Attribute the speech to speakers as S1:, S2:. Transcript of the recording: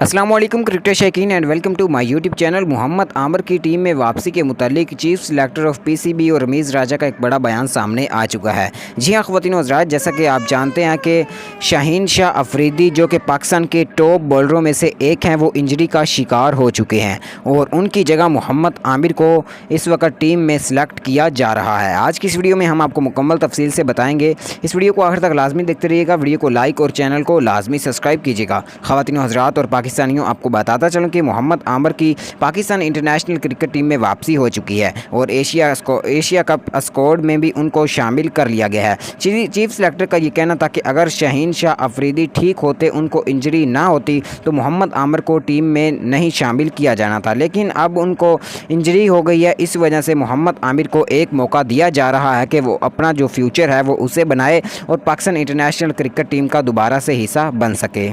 S1: अस्सलाम वालेकुम क्रिकेट शौकीन and welcome to my YouTube channel. Mohammad Aamir की टीम में वापसी के मुतालिक चीफ सिलेक्टर ऑफ पीसीबी और रमीज़ राजा का एक बड़ा बयान सामने आ चुका है। जी हाँ ख़वातीन व हज़रात, जैसा कि आप जानते हैं कि शाहीन शाह अफरीदी जो कि पाकिस्तान के टॉप बॉलरों में से एक हैं, वो इंजरी का शिकार हो चुके हैं और उनकी जगह मोहम्मद आमिर को इस वक्त टीम में सिलेक्ट किया जा रहा है। आज की इस वीडियो में हम आपको मुकम्मल तफसील से बताएँगे। इस वीडियो को आखिर तक लाजमी देखते रहिएगा। वीडियो को लाइक और चैनल को लाजमी सब्सक्राइब कीजिएगा। ख़वातीन व हज़रात और पाकिस्तानियों, आपको बताता चलूँ कि मोहम्मद आमिर की पाकिस्तान इंटरनेशनल क्रिकेट टीम में वापसी हो चुकी है और एशिया कप स्क्वाड में भी उनको शामिल कर लिया गया है। चीफ सिलेक्टर का ये कहना था कि अगर शाहीन शाह अफरीदी ठीक होते, उनको इंजरी ना होती, तो मोहम्मद आमिर को टीम में नहीं शामिल किया जाना था, लेकिन अब उनको इंजरी हो गई है। इस वजह से मोहम्मद आमिर को एक मौका दिया जा रहा है कि वो अपना जो फ्यूचर है वो उसे बनाए और पाकिस्तान इंटरनेशनल क्रिकेट टीम का दोबारा से हिस्सा बन सके।